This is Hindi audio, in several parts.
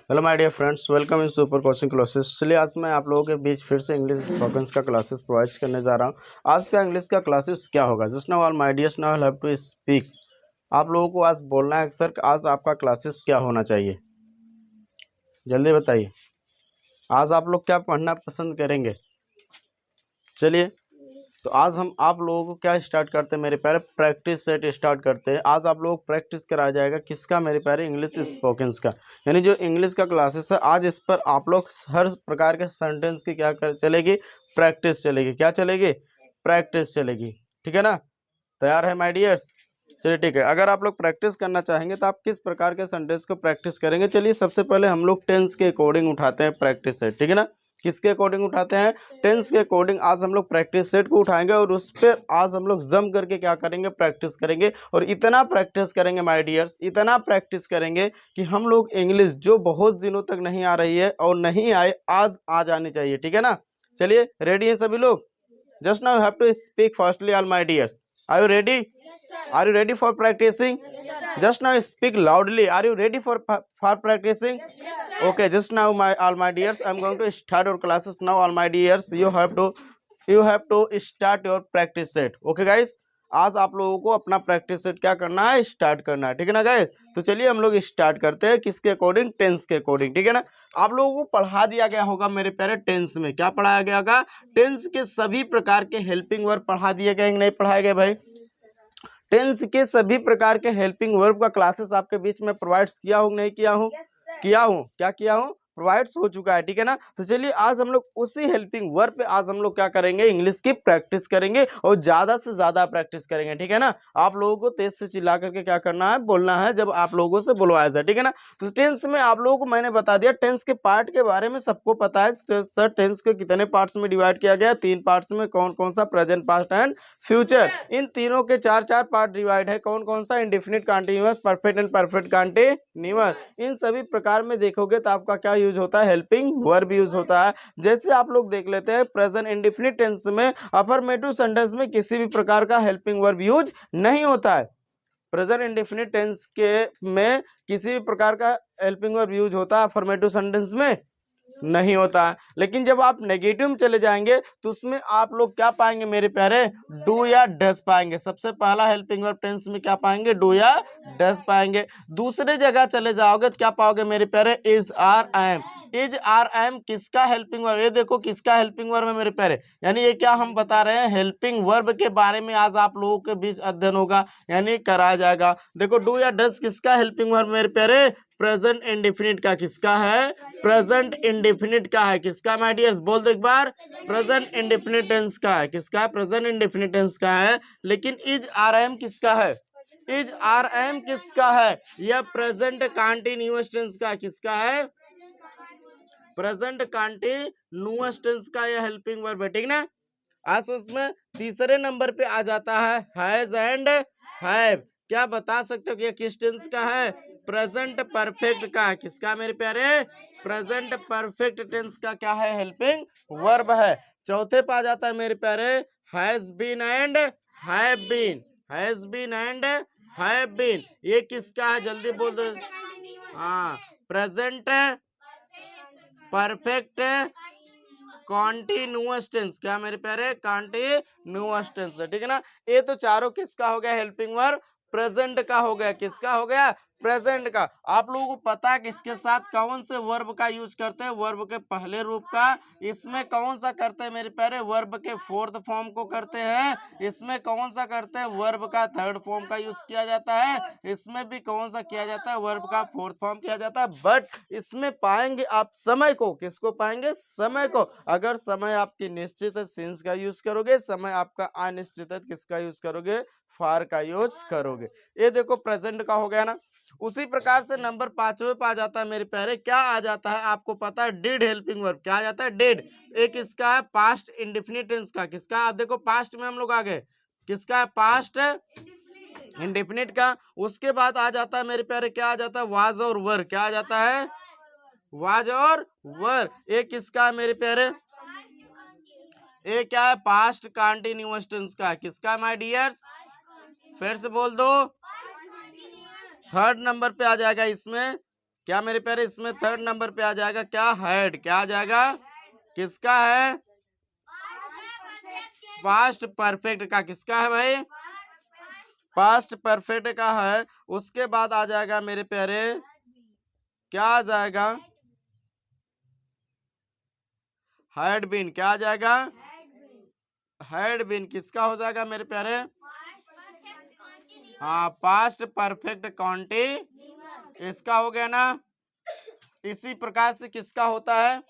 Hello my dear friends, welcome in super coaching classes. चलिए आज मैं आप लोगों के बीच फिर से इंग्लिश स्पोकन का क्लासेस प्रोवाइड करने जा रहा हूँ। आज का इंग्लिश का क्लासेस क्या होगा? Just now all my dears, now I have to speak. आप लोगों को आज बोलना है सर, आज आपका क्लासेस क्या होना चाहिए, जल्दी बताइए। आज आप लोग क्या पढ़ना पसंद करेंगे? चलिए तो आज हम आप लोगों को क्या स्टार्ट करते हैं मेरे प्यारे, प्रैक्टिस सेट स्टार्ट करते हैं। आज आप लोग प्रैक्टिस कराया जाएगा किसका मेरे प्यारे? इंग्लिश स्पोकन का, यानी जो इंग्लिश का क्लासेस है आज इस पर आप लोग हर प्रकार के सेंटेंस की क्या कर चलेगी? प्रैक्टिस चलेगी। क्या चलेगी? प्रैक्टिस चलेगी। ठीक है ना? तैयार है माय डियर्स? चलिए ठीक है। अगर आप लोग प्रैक्टिस करना चाहेंगे तो आप किस प्रकार के सेंटेंस को प्रैक्टिस करेंगे? चलिए सबसे पहले हम लोग टेंस के अकॉर्डिंग उठाते हैं प्रैक्टिस सेट। ठीक है ना? किसके अकॉर्डिंग उठाते हैं? टेंस के अकॉर्डिंग आज हम लोग प्रैक्टिस सेट को उठाएंगे और उस पर आज हम लोग जम करके क्या करेंगे? प्रैक्टिस करेंगे। और इतना प्रैक्टिस करेंगे माय डियर्स, इतना प्रैक्टिस करेंगे कि हम लोग इंग्लिश जो बहुत दिनों तक नहीं आ रही है और नहीं आए, आज आ जानी चाहिए। ठीक है ना? चलिए रेडी है सभी लोग? Just now you have to speak fastly all my dears. Are you ready? Yes, sir. Are you ready for practicing? Yes, sir. Just now speak loudly. Are you ready for practicing? Yes, sir. Okay, just now all my dears, I'm going to start your classes now. All my dears, you have to start your practice set. Okay guys, आज आप लोगों को अपना प्रैक्टिस सेट क्या करना है? स्टार्ट करना है। ठीक है ना गाइस? तो चलिए हम लोग स्टार्ट करते हैं किसके अकॉर्डिंग? टेंस के अकॉर्डिंग। ठीक है ना? आप लोगों को पढ़ा दिया गया होगा मेरे प्यारे टेंस में। क्या पढ़ाया गया होगा? टेंस के सभी प्रकार के हेल्पिंग वर्ब पढ़ा दिए गए, नहीं पढ़ाए गए भाई? टेंस के सभी प्रकार के हेल्पिंग वर्ब का क्लासेस आपके बीच में प्रोवाइड किया हूँ, नहीं किया हूँ? किया हूँ। क्या किया हूँ? प्रोवाइड हो चुका है। ठीक है ना? तो चलिए आज हम लोग उसी हेल्पिंग वर्ब पे आज हम लोग क्या करेंगे? इंग्लिश की प्रैक्टिस करेंगे और ज्यादा से ज्यादा प्रैक्टिस करेंगे। ठीक है ना? आप लोगों को तेज से चिल्ला करके क्या करना है? बोलना है जब आप लोगों से बुलवाया जाए। ठीक है ना? तो टेंस में आप लोगों को मैंने बता दिया, टेंस के पार्ट के बारे में सबको पता है। सर टेंस को कितने पार्ट्स में डिवाइड किया गया? 3 पार्ट्स में। कौन कौन सा? Present, past and future. इन तीनों के 4 पार्ट डिवाइड है। कौन कौन सा? Indefinite, continuous, perfect and perfect continuous. इन सभी प्रकार में देखोगे तो आपका क्या यूज होता है? हेल्पिंग वर्ब यूज होता है। जैसे आप लोग देख लेते हैं प्रेजेंट इंडेफिनिट टेंस में, अफर्मेटिव सेंटेंस में किसी भी प्रकार का हेल्पिंग वर्ब यूज नहीं होता है। प्रेजेंट इंडेफिनिट टेंस के में किसी भी प्रकार का हेल्पिंग वर्ब यूज होता है, अफर्मेटिव सेंटेंस में नहीं होता है। लेकिन जब आप नेगेटिव में चले जाएंगे तो उसमें आप लोग क्या पाएंगे मेरे प्यारे? डू या डज पाएंगे। सबसे पहला हेल्पिंग वर्ब टेंस में क्या पाएंगे? डू या डज पाएंगे। दूसरे जगह चले जाओगे तो क्या पाओगे मेरे प्यारे? Is, are, am. Is, are, am किसका हेल्पिंग वर्ब? ये देखो किसका हेल्पिंग वर्ब है मेरे प्यारे। यानी ये क्या हम बता रहे हैं? हेल्पिंग वर्ब के बारे में आज आप लोगों के बीच अध्ययन होगा, यानी कराया जाएगा। देखो डू या डज किसका हेल्पिंग वर्ब मेरे प्यारे? प्रेजेंट इंडेफिनिट का। किसका है? प्रेजेंट इंडेफिनिट का है। किसका माय डियर्स? बोल दो एक बार। प्रेजेंट इंडेफिनिट टेंस का है। किसका? प्रेजेंट इंडेफिनिट टेंस का है। लेकिन इज, आर, एम किसका है? इज, आर, एम किसका है? यह प्रेजेंट कंटीन्यूअस टेंस का। किसका है? प्रेजेंट कंटीन्यूअस टेंस का यह हेल्पिंग वर्ब है। ठीक ना? आज उसमें तीसरे नंबर पे आ जाता है हैज एंड हैव। क्या बता सकते हो कि यह किस टेंस का है? प्रेजेंट परफेक्ट का। किसका मेरे प्यारे? प्रेजेंट परफेक्ट टेंस का क्या है? हेल्पिंग वर्ब है। चौथे पे आ जाता है मेरे प्यारे has been and have been. Has been and have been ये किसका है? जल्दी बोल दो। हाँ, प्रेजेंट परफेक्ट कॉन्टिन्यूअस टेंस। क्या मेरे प्यारे? कॉन्टिन्यूअस टेंस है। ठीक है ना? ये तो चारों किसका हो गया? हेल्पिंग वर्ब प्रेजेंट का हो गया। किसका हो गया? प्रेजेंट का। आप लोगों को पता है कि इसके साथ कौन से वर्ब का यूज करते हैं? वर्ब के पहले रूप का। इसमें कौन सा करते हैं मेरे प्यारे? वर्ब के फोर्थ फॉर्म को करते हैं। इसमें कौन सा करते हैं? वर्ब का थर्ड फॉर्म का यूज किया जाता है। इसमें भी कौन सा किया जाता है? वर्ब का फोर्थ फॉर्म किया जाता है। बट इसमें पाएंगे आप समय को। किसको पाएंगे? समय को। अगर समय आपकी निश्चित है, सिंस का यूज करोगे। समय आपका अनिश्चित है, किसका यूज करोगे? फार का यूज करोगे। ये देखो प्रेजेंट का हो गया ना। उसी प्रकार से नंबर 5वें पे आ जाता है मेरे प्यारे। क्या आ जाता है? आपको पता है डिड हेल्पिंग वर्ब। क्या आ जाता है? डिड। एक इसका है पास्ट इंडेफिनिट टेंस का। किसका? आप देखो पास्ट में हम लोग आ गए। किसका है? पास्ट इंडेफिनिट का। उसके बाद आ जाता है मेरे प्यारे, क्या आ जाता है? वाज और वर। क्या आ जाता है? वाज और वर। एक किसका है मेरे प्यारे? ये क्या है? पास्ट कंटीन्यूअस टेंस का। किसका माय डियर्स? फिर से बोल दो। थर्ड नंबर पे आ जाएगा इसमें क्या मेरे प्यारे इसमें थर्ड नंबर पे आ जाएगा क्या, हैड। क्या आ जाएगा, किसका है, पास्ट परफेक्ट का। किसका है भाई, पास्ट परफेक्ट का है। उसके बाद आ जाएगा मेरे प्यारे, क्या आ जाएगा, हैड बीन। क्या आ जाएगा, हैड बीन। किसका हो जाएगा मेरे प्यारे, हाँ पास्ट परफेक्ट कॉन्टी, इसका हो गया ना। इसी प्रकार से किसका होता है,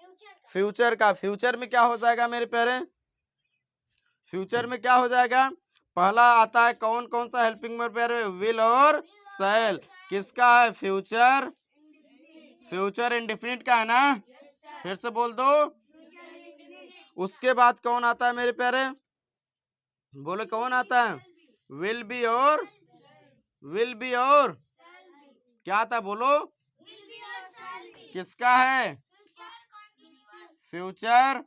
फ्यूचर का। फ्यूचर में क्या हो जाएगा मेरे प्यारे, फ्यूचर में क्या हो जाएगा, पहला आता है कौन कौन सा हेल्पिंग वर्ब प्यारे, विल और शैल। किसका है, फ्यूचर, फ्यूचर इंडेफिनिट का है ना, फिर से बोल दो। उसके बाद कौन आता है मेरे प्यारे, बोले कौन आता है, विल बी और, विल बी और क्या था बोलो, किसका है, फ्यूचर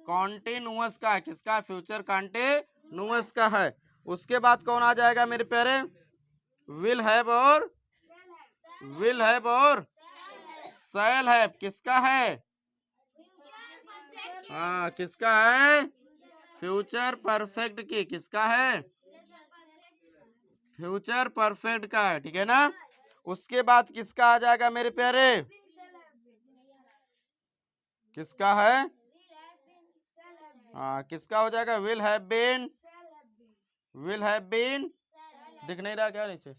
कॉन्टिन्यूअस का। किसका, फ्यूचर कॉन्टिन्यूअस का है। उसके बाद कौन आ जाएगा मेरे प्यारे, विल हैव और, विल हैव और शैल हैव। किसका है, हाँ किसका है, फ्यूचर परफेक्ट की। किसका है, फ्यूचर परफेक्ट का है, ठीक है ना। उसके बाद किसका आ जाएगा मेरे प्यारे, किसका है, हाँ किसका हो जाएगा, will have been, will have been. दिख नहीं रहा क्या नीचे,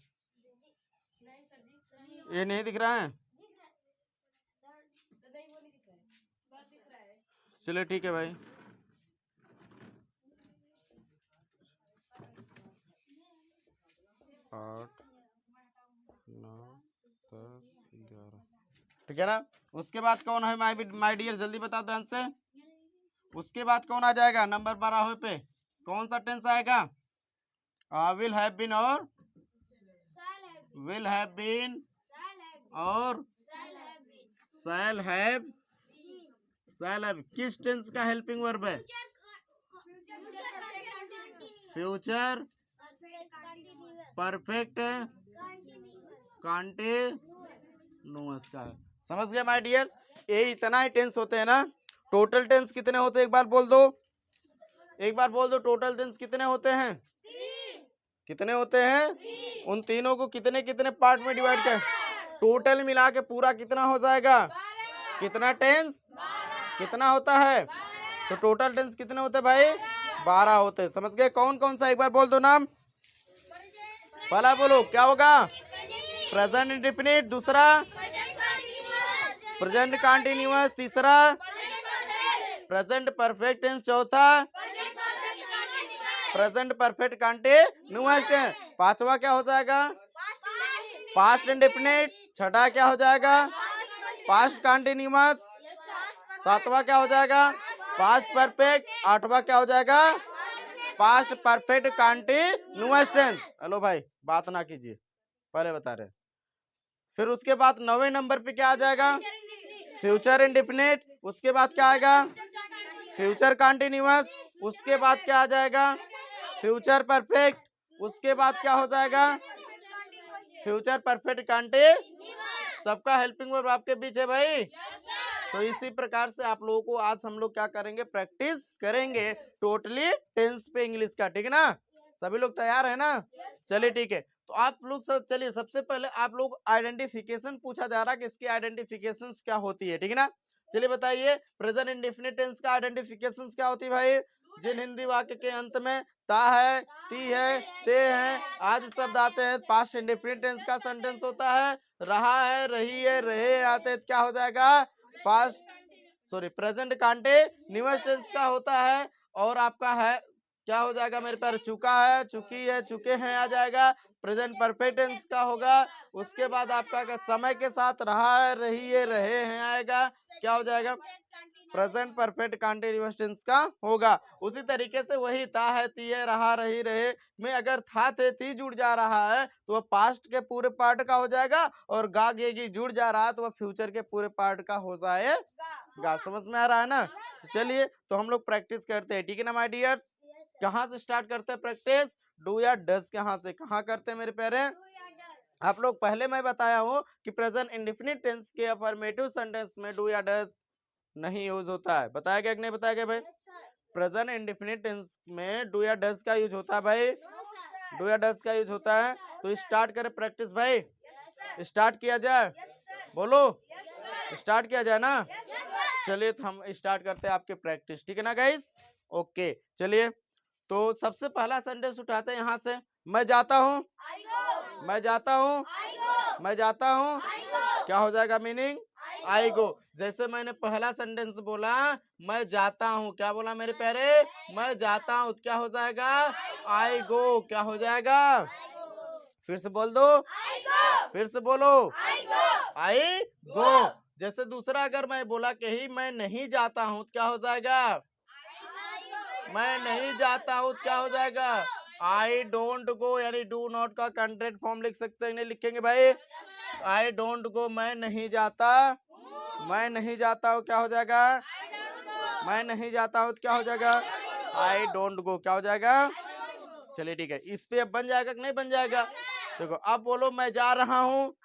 ये नहीं दिख रहा है, चलिए ठीक है भाई। 8 9 10 11, ठीक है ना। उसके बाद कौन है माय डियर, जल्दी बता दो आंसर। उसके बाद कौन आ जाएगा नंबर 12 पे, कौन सा टेंस आएगा, विल हैव बीन और, विल हैव बीन और शैल हैव, शैल हैव किस टेंस का हेल्पिंग वर्ब है, फ्यूचर परफेक्ट कॉन्टिन्यूअस का है। समझ गए माय डियर्स, ये इतना ही टेंस होते हैं ना। टोटल टेंस कितने होते हैं एक बार बोल दो, एक बार बोल दो, टोटल टेंस कितने होते हैं, कितने होते हैं, उन तीनों को कितने कितने पार्ट में डिवाइड कर, टोटल मिला के पूरा कितना हो जाएगा, कितना टेंस, कितना होता है, तो टोटल टेंस कितने होते हैं भाई, 12 होते हैं। समझ गए, कौन कौन सा एक बार बोल दो नाम, पहला बोलो क्या होगा, प्रेजेंट इंडेफिनिट, दूसरा प्रेजेंट कंटीन्यूअस, तीसरा प्रेजेंट परफेक्ट टेंस, चौथा प्रेजेंट परफेक्ट कंटीन्यूअस टेंस, पांचवा क्या हो जाएगा, पास्ट इंडेफिनिट, छठा क्या हो जाएगा, पास्ट कंटीन्यूअस, सातवां क्या हो जाएगा, पास्ट परफेक्ट, आठवां क्या हो जाएगा, past perfect continuous tense. Hello भाई बात ना कीजिए, पहले बता रहे। फिर उसके बाद 9वें नंबर पे क्या आ जाएगा, फ्यूचर इंडेफिनिट। उसके बाद क्या आएगा, फ्यूचर कंटीन्यूअस। उसके बाद क्या आ जाएगा, फ्यूचर परफेक्ट। उसके बाद क्या हो जाएगा, फ्यूचर परफेक्ट कंटीन्यूअस। सबका हेल्पिंग वर्ब आपके बीच है भाई। तो इसी प्रकार से आप लोगों को आज हम लोग क्या करेंगे, प्रैक्टिस करेंगे टोटली टेंस पे इंग्लिश का, ठीक है ना। सभी लोग तैयार है ना, चलिए ठीक है। तो आप लोग सब चलिए, सबसे पहले आप लोग आइडेंटिफिकेशन पूछा जा रहा है कि इसकी आइडेंटिफिकेशन क्या होती है, ठीक है ना। चलिए बताइए, प्रेजेंट इंडेफिनिट टेंस का आइडेंटिफिकेशन क्या होती है भाई, जिन हिंदी वाक्य के अंत में ता है, ती है, ते है आदि शब्द आते हैं, पास्ट इंडेफिनिट टेंस का सेंटेंस होता है, रहा है, रही है, रहे आते हैं, क्या हो जाएगा, past sorry present continuous tense का होता है। और आपका है क्या हो जाएगा मेरे पास, चुका है, चुकी है, चुके हैं आ जाएगा, प्रेजेंट परफेक्ट टेंस का होगा। उसके बाद आपका समय के साथ रहा है, रही है, रहे हैं आएगा, क्या हो जाएगा, प्रेजेंट परफेक्ट कंटीन्यूअस टेंस का होगा। उसी तरीके से वही ता है, ती है, रहा, रही, रहे में अगर था, थे, थी जुड़ जा रहा है तो वह पास्ट के पूरे पार्ट का हो जाएगा, और गा, गेगी जुड़ जा रहा है तो वह फ्यूचर के पूरे पार्ट का हो जाएगा। समझ में आ रहा है ना। चलिए तो हम लोग प्रैक्टिस करते हैं, ठीक है ना माय डियर्स। कहाँ से स्टार्ट करते हैं प्रैक्टिस, डू या डज, कहाँ से कहाँ करते हैं मेरे प्यारे, आप लोग पहले मैं बताया हूं कि प्रेजेंट इंडेफिनिट टेंस के अफर्मेटिव सेंटेंस में डू या डज नहीं यूज होता है। बताया गया कि नहीं बताया गया भाई? प्रेजेंट इंडेफिनिट टेंस में डू या डज का यूज होता है भाई? डू या डज का यूज होता है। तो स्टार्ट करें प्रैक्टिस भाई, स्टार्ट किया जाए, बोलो स्टार्ट किया जाए ना। चलिए तो हम स्टार्ट करते हैं आपके प्रैक्टिस, ठीक है ना गाइस? ओके चलिए, तो सबसे पहला सेंटेंस उठाते हैं यहाँ से। मैं जाता हूँ, मैं जाता हूँ, मैं जाता हूँ, क्या हो जाएगा मीनिंग? आई गो। जैसे मैंने पहला सेंटेंस बोला मैं जाता हूँ, क्या बोला मेरे प्यारे? मैं जाता हूँ, क्या हो जाएगा? आई गो। क्या हो जाएगा? फिर से बोल दो, फिर से बोलो, आई गो। जैसे दूसरा अगर मैं बोला कहीं मैं नहीं जाता हूँ, क्या हो जाएगा? मैं नहीं जाता हूँ, क्या हो जाएगा? आई डोंट गो, यानी डू नॉट का कॉन्ट्रैक्ट फॉर्म लिख सकते हैं, नहीं लिखेंगे भाई? आई डोंट गो, मैं नहीं जाता, मैं नहीं जाता हूँ, क्या हो जाएगा? मैं नहीं जाता हूँ, क्या हो जाएगा? आई डोंट गो, क्या हो जाएगा? चलिए ठीक है, इस पे अब बन जाएगा कि नहीं बन जाएगा? देखो अब बोलो मैं जा रहा हूँ,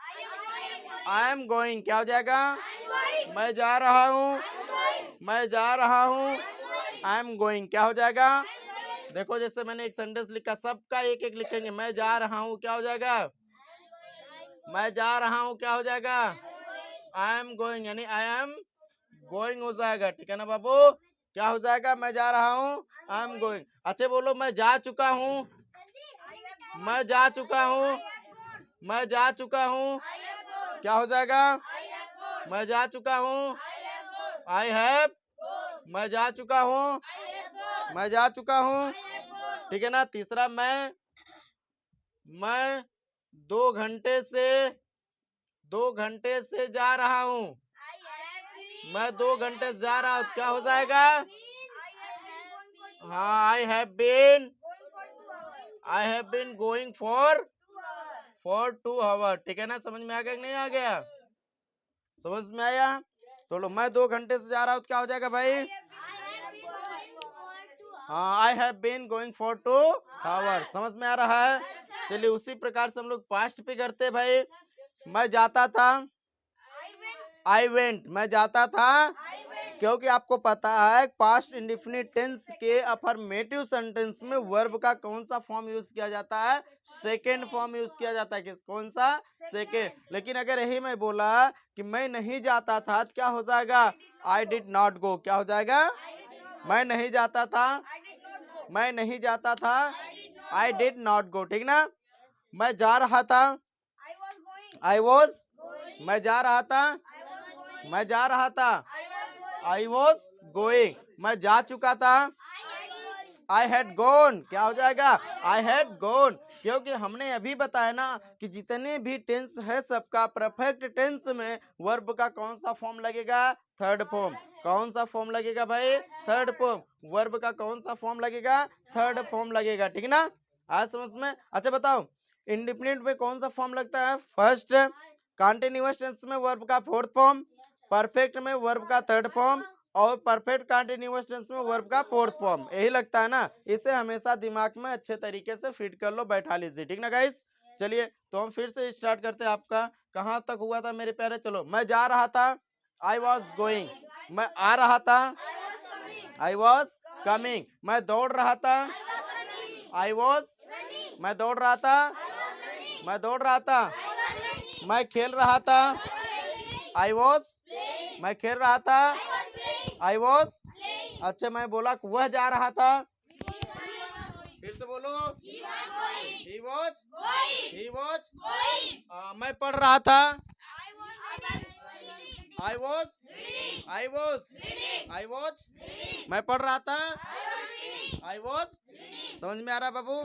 आई एम गोइंग, क्या हो जाएगा? मैं जा रहा हूँ, मैं जा रहा हूँ, आई एम गोइंग, क्या हो जाएगा? देखो जैसे मैंने एक सेंटेंस लिखा, सबका एक एक लिखेंगे। मैं जा रहा हूँ, क्या हो जाएगा? मैं जा रहा हूँ, क्या हो जाएगा? आई एम गोइंग, यानी आई एम गोइंग हो जाएगा, ठीक है ना बाबू? क्या हो जाएगा? मैं जा रहा हूँ, आई एम गोइंग। अच्छा बोलो मैं जा चुका हूँ, मैं जा चुका हूँ, मैं जा चुका हूँ, क्या हो जाएगा? मैं जा चुका हूँ, आई हैव, मैं जा चुका हूँ, मैं जा चुका हूँ, ठीक है ना? तीसरा मैं 2 घंटे से जा रहा हूँ, मैं 2 घंटे से जा रहा हूँ, क्या हो जाएगा? हाँ, I have been going for 2 hour, ठीक है ना? समझ में आ गया कि नहीं आ गया? समझ में आया? तो लो मैं 2 घंटे से जा रहा हूँ, क्या हो जाएगा भाई? हाँ, I have been going for 2 hour. समझ में आ रहा है? चलिए उसी प्रकार से हम लोग पास्ट पे करते भाई। मैं जाता था, आई वेंट, मैं जाता था, क्योंकि आपको पता है पास्ट इंडेफिनिट टेंस के अफर्मेटिव सेंटेंस में वर्ब का कौन सा फॉर्म यूज किया जाता है? सेकेंड फॉर्म यूज किया जाता है। किस कौन सा? सेकेंड। लेकिन अगर यही मैं बोला कि मैं नहीं जाता था, तो क्या हो जाएगा? आई डिड नॉट गो, क्या हो जाएगा? मैं नहीं जाता था, मैं नहीं जाता था, आई डिड नॉट गो, ठीक ना? मैं जा रहा था, आई वॉज, मैं जा रहा था, मैं जा रहा था, आई वॉज गोइंग। मैं जा चुका था, आई हैड गॉन, क्या हो जाएगा? I had gone. क्योंकि हमने अभी बताया ना कि जितने भी टेंस है सबका परफेक्ट टेंस में वर्ब का कौन सा फॉर्म लगेगा? Third form. कौन सा फॉर्म लगेगा भाई? Third form. वर्ब का कौन सा फॉर्म लगेगा? थर्ड फॉर्म लगेगा, ठीक ना? आज समझ में? अच्छा बताओ इंडेफिनिट में कौन सा फॉर्म लगता है? फर्स्ट। कॉन्टिन्यूअस टेंस में वर्ब का फोर्थ फॉर्म, परफेक्ट में वर्ब का थर्ड फॉर्म, और परफेक्ट कंटिन्यूअस टेंस में वर्ब का फोर्थ फॉर्म। यही लगता है ना? इसे हमेशा दिमाग में अच्छे तरीके से फिट कर लो, बैठा लीजिए, ठीक ना गाइस? चलिए तो हम फिर से स्टार्ट करते हैं। आपका कहाँ तक हुआ था मेरे प्यारे? चलो मैं जा रहा था, आई वॉज गोइंग। मैं आ रहा था, आई वॉज कमिंग। मैं दौड़ रहा था, आई वॉज, मैं दौड़ रहा था, मैं दौड़ रहा था। मैं खेल रहा था, आई वॉज, मैं खेल रहा था, आई वॉज। अच्छा मैं बोला वह जा रहा था, फिर से बोलो, ही वॉज, मैं पढ़ रहा था, आई वॉज, मैं पढ़ रहा था, आई वॉज। समझ में आ रहा बाबू?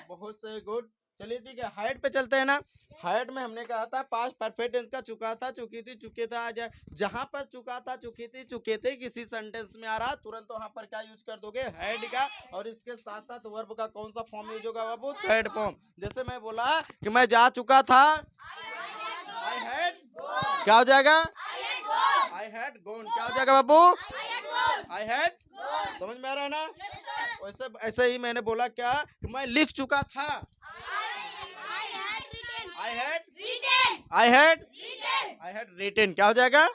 बहुत से गुड। चलिए ठीक है, हाइट पे चलते हैं ना। हाइट में हमने कहा था पास्ट परफेक्ट टेंस का चुका था, चुकी थी, चुके था। आ जाए जहां पर चुका था, चुकी थी, चुके थे किसी सेंटेंस में आ रहा, तुरंत वहां पर क्या यूज कर दोगे? हैड का। और इसके साथ साथ वर्ब का कौन सा फॉर्म यूज होगा बाबू? Third form. जैसे मैं बोला कि मैं जा चुका था, आई हैड, क्या हो जाएगा? आई हैड गॉन, क्या हो जाएगा बाबू? I had. समझ में आ रहा है ना? वैसे ऐसे ही मैंने बोला क्या कि मैं लिख चुका था, I had I had written क्या हो जाएगा?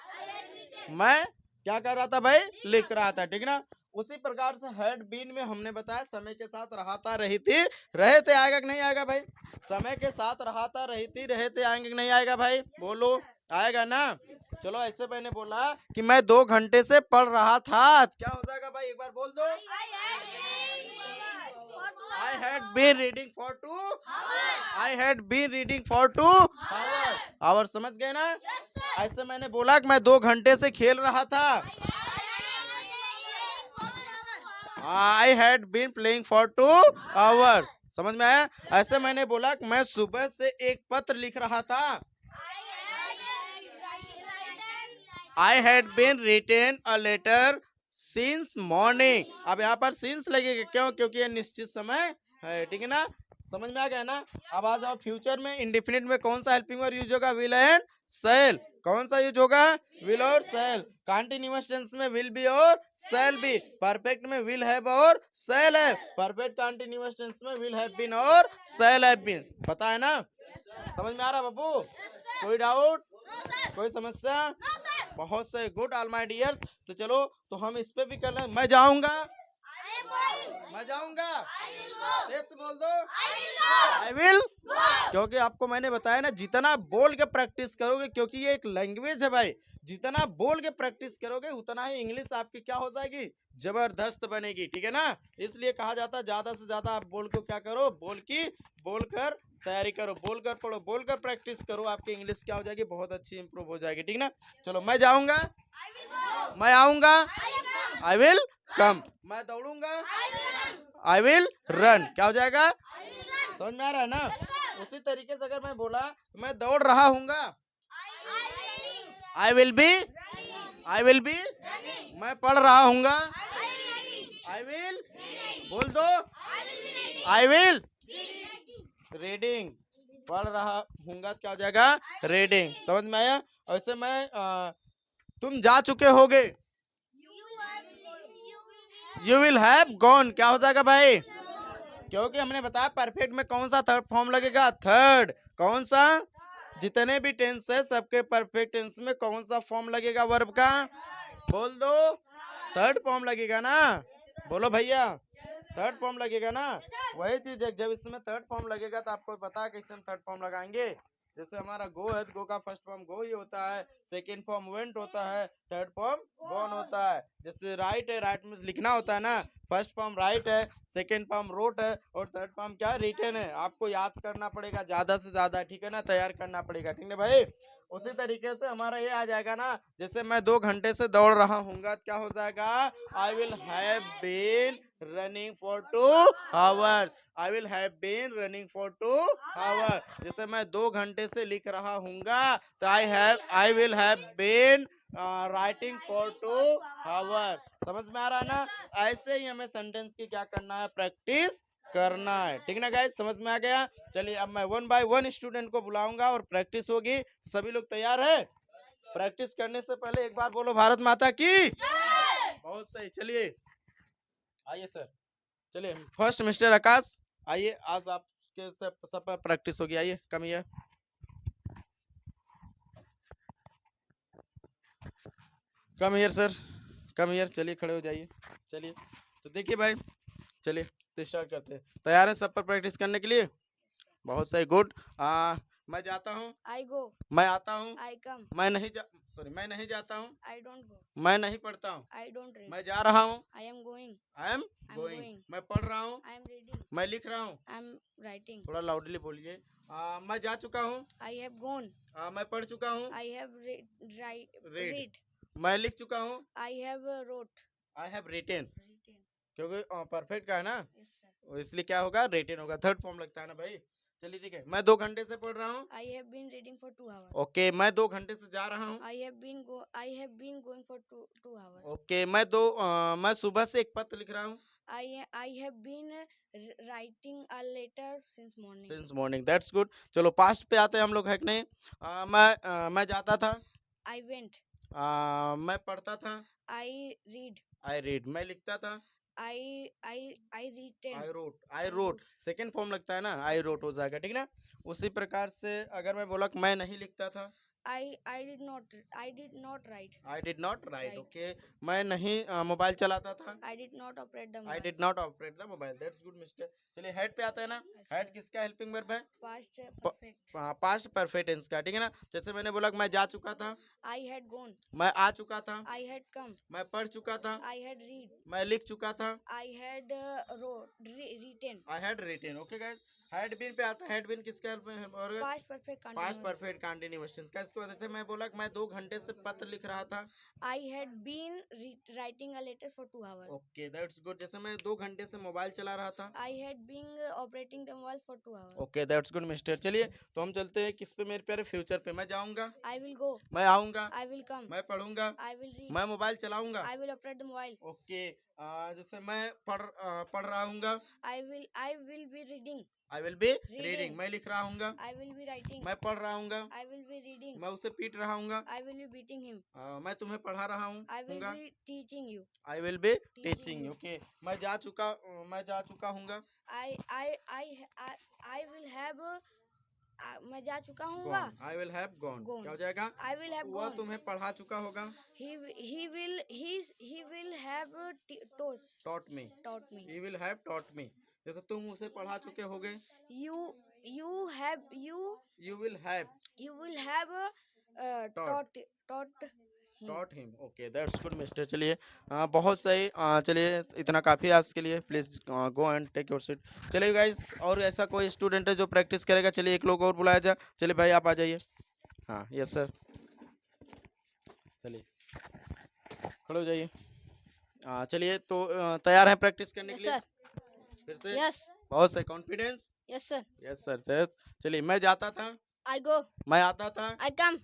मैं क्या कर रहा था भाई? लिख रहा था, ठीक ना। उसी प्रकार से हैड बीन में हमने बताया समय के साथ रहा था, रही थी, रहे थे आएगा कि नहीं आएगा भाई? समय के साथ रहा था, रही थी, रहे थे आएंगे कि नहीं आएगा भाई? बोलो, आएगा ना। चलो ऐसे मैंने बोला कि मैं 2 घंटे से पढ़ रहा था, क्या हो जाएगा भाई? एक बार बोल दो। I had been reading for 2 I had been reading for 2 hour समझ गए ना। ऐसे मैंने बोला कि मैं 2 घंटे से खेल रहा था, I had been playing for 2 hour समझ में आया। ऐसे मैंने बोला कि मैं सुबह से एक पत्र लिख रहा था, I had been written a letter since morning. अब यहाँ पर सिंस लगेगा, क्यों? क्योंकि ये निश्चित समय है, ठीक है ना। समझ में आ गया ना। अब आ जाओ फ्यूचर में, इंडेफिनिट में कौन सा हेल्पिंग वर्ब यूज होगा? Will and shall. कौन सा यूज होगा? विल और शैल। कंटीन्यूअस टेंस में विल बी और शैल बी। परफेक्ट में विल हैव और shall have. Perfect continuous tense में विल हैव बीन और शैल हैव बीन। पता है ना? समझ में आ रहा बाबू? कोई डाउट, कोई समस्या? बहुत से गुड ऑल माय डियर। तो चलो, तो हम इस पे भी कर लें। मैं जाऊंगा, मैं जाऊंगा, तेज से बोल दो, आई विल। क्योंकि आपको मैंने बताया ना, जितना बोल के प्रैक्टिस करोगे, क्योंकि ये एक लैंग्वेज है भाई, जितना बोल के प्रैक्टिस करोगे उतना ही इंग्लिश आपकी क्या हो जाएगी? जबरदस्त बनेगी, ठीक है ना। इसलिए कहा जाता है ज्यादा से ज्यादा आप बोल को क्या करो? बोलकर तैयारी करो, बोलकर पढ़ो, बोलकर प्रैक्टिस करो, आपकी इंग्लिश क्या हो जाएगी? बहुत अच्छी इंप्रूव हो जाएगी, ठीक ना। चलो, मैं जाऊंगा, मैं आऊंगा, आई विल कम। मैं दौड़ूंगा, आई विल रन। क्या हो जाएगा? समझ में आ रहा है ना। उसी तरीके से अगर मैं बोला मैं दौड़ रहा हूँगा, आई विल बी, मैं पढ़ रहा हूँगा, आई विल, बोल दो, आई विल रीडिंग। पढ़ रहा हूँगा क्या हो जाएगा? रीडिंग। समझ में आया। ऐसे मैं तुम जा चुके होगे, यू विल हैव गॉन। क्या हो जाएगा भाई? क्योंकि हमने बताया परफेक्ट में कौन सा थर्ड फॉर्म लगेगा? थर्ड। कौन सा? जितने भी टेंस है सबके परफेक्ट टेंस में कौन सा फॉर्म लगेगा वर्ब का? बोल दो, थर्ड फॉर्म लगेगा ना। बोलो भैया, थर्ड फॉर्म लगेगा ना। वही चीज है, जब इसमें थर्ड फॉर्म लगेगा तो आपको पता है कैसे हम थर्ड फॉर्म लगाएंगे। जैसे हमारा गो है, गो का फर्स्ट फॉर्म गो ही होता है, सेकंड फॉर्म वेंट होता है, थर्ड फॉर्म गॉन होता है। जैसे राइट है, राइट में लिखना होता है ना, फर्स्ट फॉर्म राइट है, सेकंड फॉर्म रोट है, और थर्ड फॉर्म क्या? रिटन है। आपको याद करना पड़ेगा ज्यादा से ज्यादा, ठीक है ना, तैयार करना पड़ेगा, ठीक है भाई। उसी तरीके से हमारा ये आ जाएगा ना, जैसे मैं 2 घंटे से दौड़ रहा हूँ, क्या हो जाएगा? I will have been running for 2 hours. I will have been running for 2 hours. जैसे मैं 2 घंटे से लिख रहा हूँगा, तो I will have been writing for 2 hours. समझ में आ रहा है ना। ऐसे ही हमें सेंटेंस की क्या करना है? प्रैक्टिस करना है, ठीक ना गाइस। समझ में आ गया। चलिए, अब मैं 1 बाय 1 स्टूडेंट को बुलाऊंगा और प्रैक्टिस होगी। सभी लोग तैयार है? प्रैक्टिस करने से पहले एक बार बोलो भारत माता की। बहुत सही। चलिए आइए सर, चलिए फर्स्ट मिस्टर आकाश आइए, आज आपके सब पर प्रैक्टिस होगी। आइए, come here, come here sir, come here. चलिए खड़े हो जाइए। चलिए, तो देखिए भाई, चलिए तो स्टार्ट करते हैं। तैयार है सब पर प्रैक्टिस करने के लिए? बहुत सही, गुड। मैं जाता हूँ, I go. मैं आता हूँ, I come. मैं नहीं जाता हूँ, I don't go. मैं नहीं पढ़ता हूँ, I don't read. मैं जा रहा हूँ, I am going. I am I'm going, going. मैं पढ़ रहा हूँ, I am reading. मैं लिख रहा हूँ। I am writing. थोड़ा लाउडली बोलिए। मैं जा चुका हूँ, I have gone. मैं पढ़ चुका हूँ, I have read, read. मैं लिख चुका हूँ, I have wrote. I have written. Written. क्योंकि परफेक्ट का है ना, Yes sir. इसलिए क्या होगा? रिटेन होगा, थर्ड फॉर्म लगता है ना भाई। चलिए ठीक है, मैं 2 घंटे से पढ़ रहा हूँ। I have been reading for 2 hours. Okay, मैं 2 घंटे से जा रहा हूँ। I have been going for 2 hours. Okay, मैं सुबह से एक पत्र लिख रहा हूँ। I have been writing a letter since morning. Since morning, that's good. चलो पास्ट पे आते हैं हम लोग, है कि नहीं। मैं जाता था, I went. मैं पढ़ता था, I read. आई रीड, मैं लिखता था, I written. I wrote second form लगता है ना, आई रोट हो जाएगा, ठीक ना। उसी प्रकार से अगर मैं बोला कि मैं नहीं लिखता था, I did not write. I did not right, Right. Okay. मैं नहीं मोबाइल चलाता था, I did not operate the I mobile. Did not operate the mobile, that's good mister. चलिए हेड पे आता है ना, Yes, हेड sir. किसका हेल्पिंग वर्ब है? Past perfect. Past perfect tense का, ठीक है ना। जैसे मैंने बोला कि मैं जा चुका था, I had gone. मैं आ चुका था, I had come. मैं पढ़ चुका था, I had read. मैं लिख चुका था, I had written. I had written, okay guys. Had been पे आता है, हैड बीन किसका हेल्प और Past perfect past continuous. Perfect continuous tense का। इसको वजह से मैं बोला कि मैं 2 घंटे से पत्र लिख रहा था, I had been writing a letter for 2 hours. Okay that's good. जैसे मैं 2 घंटे से मोबाइल चला रहा था, I had been operating the mobile for 2 hours. Okay that's good mister. चलिए तो हम चलते हैं किस पे मेरे प्यारे, फ्यूचर पे। मैं जाऊंगा, I will go. मैं आऊंगा, I will come. मैं पढ़ूंगा, I will read. मैं मोबाइल चलाऊंगा, I will operate the mobile. Okay. जैसे मैं पढ़ रहा हूँगा, I will be reading. I will be Reading. Reading, मैं लिख रहा हूँगा, I will be writing. मैं पढ़ रहा हूँगा, I will be reading. मैं उसे पीट रहा हूँगा, I will be beating him. मैं तुम्हें पढ़ा रहा हूँ, I will be teaching you. I will be Teaching teaching, you. Okay. मैं जा चुका हूँगा, I will have मैं जा चुका हूँगा. I will have gone, Gone. क्या हो जाएगा? I will have वह gone. तुम्हें पढ़ा चुका होगा, He will have taught me, taught me. He will have taught me. जैसे तुम उसे पढ़ा चुके होगे, You you will have taught him. Taught him, okay that's good mister. चलिए बहुत सही। चलिए इतना काफ़ी आज के लिए, please go and take your seat. चलिए गाइस, और ऐसा कोई स्टूडेंट है जो प्रैक्टिस करेगा? चलिए एक लोग और बुलाया जाए। चलिए भाई आप आ जाइए। हाँ यस सर, चलिए खड़े हो जाइए। चलिए तो तैयार हैं प्रैक्टिस करने के लिए? फिर से Yes. बहुत सही, confidence. Yes sir. Yes sir, yes. चलिए मैं जाता था, I go. मैं आता था, I come.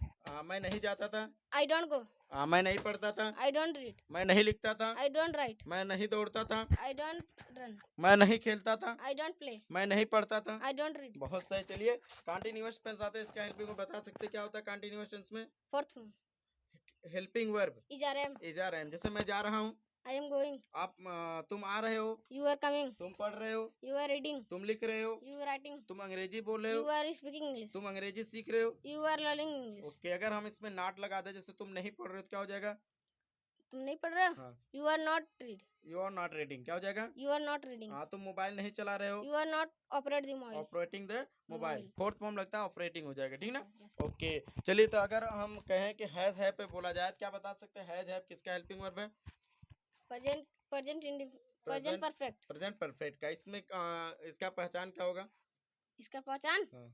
मैं नहीं जाता था, I don't go. मैं नहीं पढ़ता था, I don't read. मैं नहीं लिखता था, I don't write. मैं नहीं दौड़ता था, I don't run. मैं नहीं खेलता था, I don't play. मैं नहीं पढ़ता था। I don't read. बहुत सही। चलिए कंटिन्यूअस टेंस आते हैं, इसका हेल्पिंग को बता सकते हैं क्या होता है कंटिन्यूअस टेंस में? Fourth one. Helping verb Is RM. Is are am. जैसे मैं जा रहा हूँ, I am going. आप तुम आ रहे हो, You are coming. तुम पढ़ रहे हो, You are reading. तुम लिख रहे हो, You are writing. तुम अंग्रेजी बोल रहे You हो, are speaking English. तुम अंग्रेजी सीख रहे हो, You are learning English. Okay. अगर हम इसमें नॉट लगा दे, जैसे तुम नहीं पढ़ रहे हो, तो क्या हो जाएगा? तुम नहीं पढ़ रहे हो? हाँ, You are not read. You are not reading, क्या हो जाएगा? You are not reading. हाँ, तुम मोबाइल नहीं चला रहे हो, You are not operate the mobile. Operating the mobile. Mobile. Fourth form लगता है ऑपरेटिंग हो जाएगा, ठीक ना? Yes, sir. ओके चलिए, तो अगर हम कहें कि हैज हैव पे बोला जाए, तो क्या बता सकते हैं? हैज हैव किसका हेल्पिंग वर्ब है? Present perfect. प्रेजेंट परफेक्ट का। इसमें इसका पहचान क्या होगा? इसका पहचान हाँ,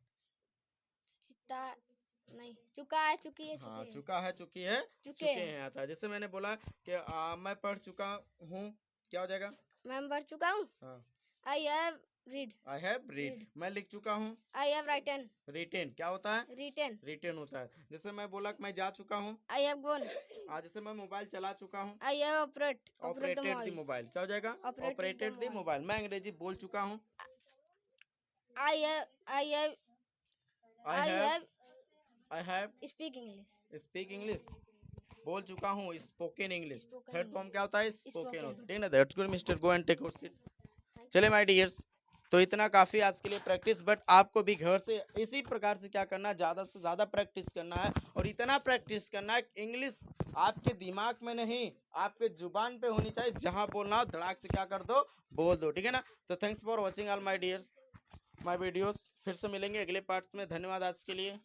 चिता नहीं, चुका है, चुकी है, हाँ, चुके हैं. चुका है, चुकी है, चुके चुके हैं. हैं आता है। जैसे मैंने बोला कि मैं पढ़ चुका हूँ, क्या हो जाएगा? मैं पढ़ चुका हूँ. हाँ, I have read. I have read. मैं लिख चुका हूँ, I have written. रिटेन, क्या होता है? Written. रिटेन होता है। जैसे मैं बोला कि मैं जा चुका हूँ, I have gone. जैसे मैं मोबाइल चला चुका हूँ, I have operate the operated the mobile. Mobile, क्या हो जाएगा? Operated operated the the mobile. Mobile. मैं अंग्रेजी बोल चुका हूँ, I have I have speak English. Speak English, बोल चुका हूँ, spoken English. Spoken third form क्या होता है? Spoken Spoken. होता है, ठीक ना? That's good mister, go and take your seat. Thank चले माय डियर्स, तो इतना काफी आज के लिए प्रैक्टिस, बट आपको भी घर से इसी प्रकार से क्या करना है, ज्यादा से ज्यादा प्रैक्टिस करना है। और इतना प्रैक्टिस करना है, इंग्लिश आपके दिमाग में नहीं, आपके जुबान पे होनी चाहिए। जहां बोलना हो धड़ाक से क्या कर दो, बोल दो, ठीक है ना? तो thanks for watching all my dears my videos. फिर से मिलेंगे अगले पार्ट्स में। धन्यवाद आज के लिए।